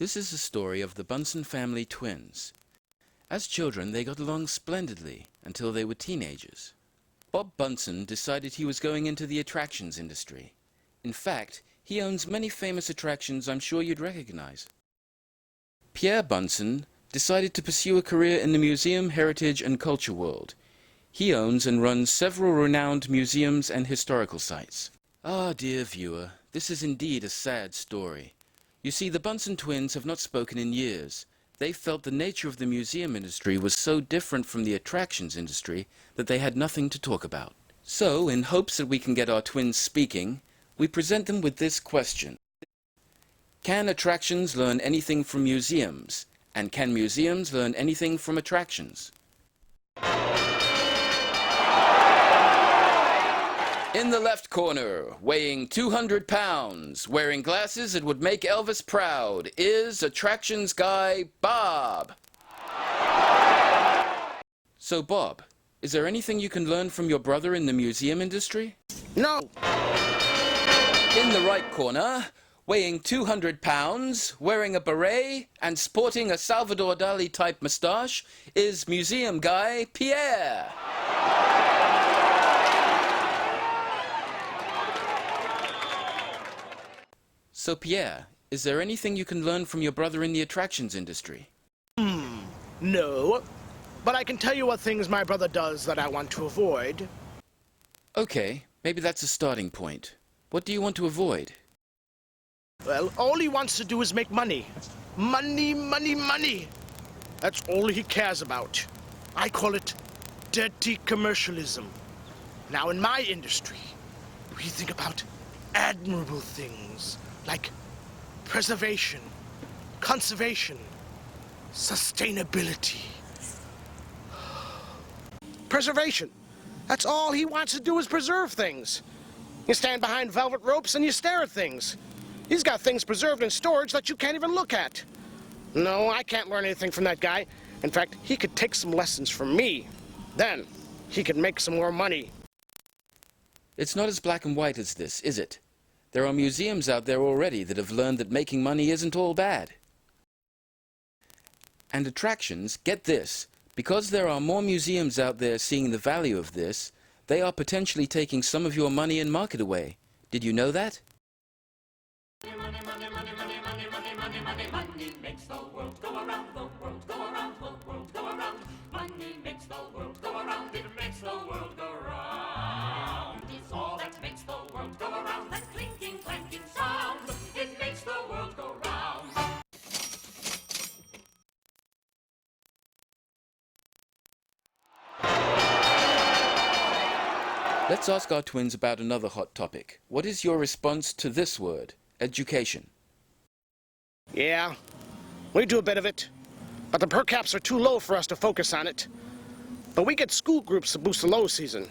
This is the story of the Bunson family twins. As children, they got along splendidly until they were teenagers. Bob Bunson decided he was going into the attractions industry. In fact, he owns many famous attractions I'm sure you'd recognize. Pierre Bunson decided to pursue a career in the museum, heritage, and culture world. He owns and runs several renowned museums and historical sites. Ah, dear viewer, this is indeed a sad story. You see, the Bunson twins have not spoken in years. They felt the nature of the museum industry was so different from the attractions industry that they had nothing to talk about. So, in hopes that we can get our twins speaking, we present them with this question. Can attractions learn anything from museums? And can museums learn anything from attractions? In the left corner, weighing 200 pounds, wearing glasses that would make Elvis proud, is attractions guy Bob. So Bob, is there anything you can learn from your brother in the museum industry? No. In the right corner, weighing 200 pounds, wearing a beret, and sporting a Salvador Dali-type mustache, is museum guy Pierre. So Pierre, is there anything you can learn from your brother in the attractions industry? No. But I can tell you what things my brother does that I want to avoid. Okay, maybe that's a starting point. What do you want to avoid? Well, all he wants to do is make money. Money, money, money. That's all he cares about. I call it dirty commercialism. Now, in my industry, we think about admirable things like preservation, conservation, sustainability. Preservation. That's all he wants to do is preserve things. You stand behind velvet ropes and you stare at things. He's got things preserved in storage that you can't even look at. No, I can't learn anything from that guy. In fact, he could take some lessons from me. Then, he could make some more money. It's not as black and white as this, is it? There are museums out there already that have learned that making money isn't all bad. And attractions, get this, because there are more museums out there seeing the value of this, they are potentially taking some of your money and market away. Did you know that? Money, money, money, money, money, money, money, money, money, money makes the world go around, the world go around, the world go around. Money makes the world go around, it makes the world go round. It's all that makes the world go around, that clinking, clanking sound. It makes the world go round. Let's ask our twins about another hot topic. What is your response to this word, education? Yeah, we do a bit of it. But the per caps are too low for us to focus on it. But we get school groups to boost the low season.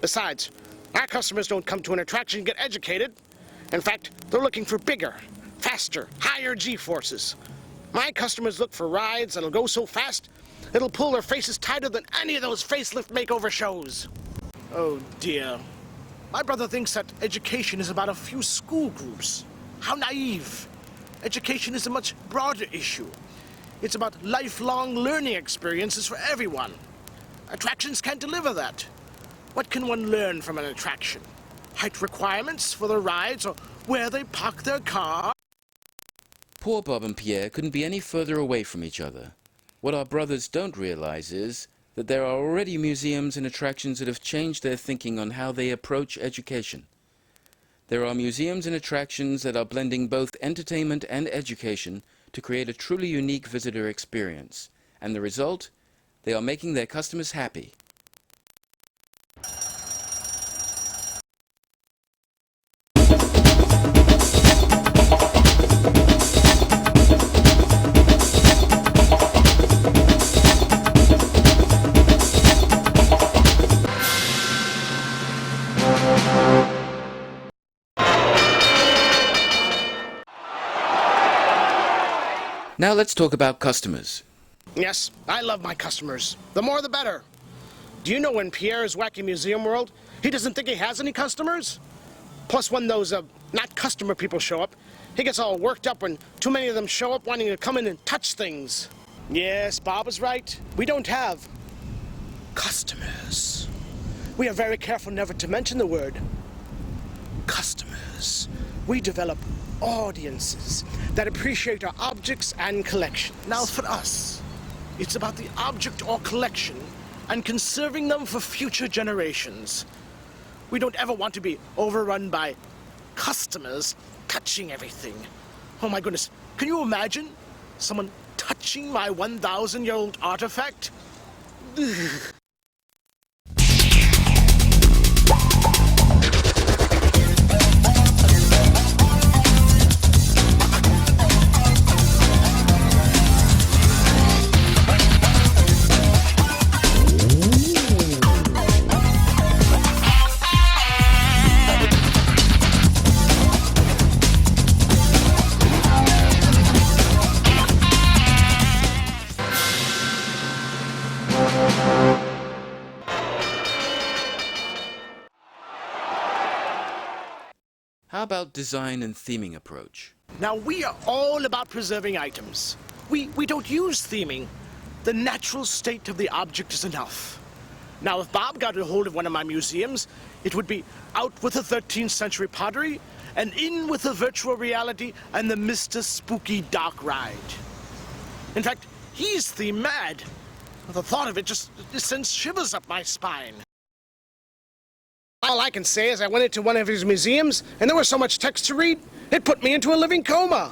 Besides, our customers don't come to an attraction to get educated. In fact, they're looking for bigger, faster, higher G-forces. My customers look for rides that'll go so fast, it'll pull their faces tighter than any of those facelift makeover shows. Oh dear. My brother thinks that education is about a few school groups. How naive. Education is a much broader issue. It's about lifelong learning experiences for everyone. Attractions can't deliver that. What can one learn from an attraction? Height requirements for the rides or where they park their car? Poor Bob and Pierre couldn't be any further away from each other. What our brothers don't realize is that there are already museums and attractions that have changed their thinking on how they approach education. There are museums and attractions that are blending both entertainment and education to create a truly unique visitor experience. And the result? They are making their customers happy. Now let's talk about customers. Yes, I love my customers. The more the better. Do you know when Pierre's Wacky Museum World, he doesn't think he has any customers? Plus when those, not customer people show up, He gets all worked up when too many of them show up wanting to come in and touch things. Yes, Bob is right. We don't have customers. We are very careful never to mention the word customers. We develop audiences that appreciate our objects and collections. Now for us, it's about the object or collection and conserving them for future generations. We don't ever want to be overrun by customers touching everything. Oh my goodness, can you imagine someone touching my 1,000-year-old artifact? Ugh. How about design and theming approach? Now, we are all about preserving items. We don't use theming. The natural state of the object is enough. Now, if Bob got a hold of one of my museums, it would be out with the 13th century pottery and in with the virtual reality and the Mr. Spooky Dark Ride. In fact, he's theme mad. The thought of it just sends shivers up my spine. All I can say is I went into one of his museums, and there was so much text to read, it put me into a living coma.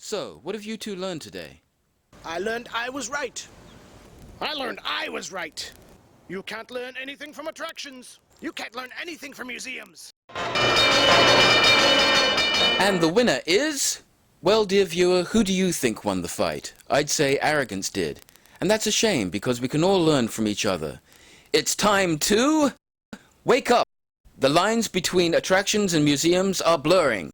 So, what have you two learned today? I learned I was right. I learned I was right. You can't learn anything from attractions. You can't learn anything from museums. And the winner is... Well, dear viewer, who do you think won the fight? I'd say arrogance did. And that's a shame, because we can all learn from each other. It's time to... wake up! The lines between attractions and museums are blurring.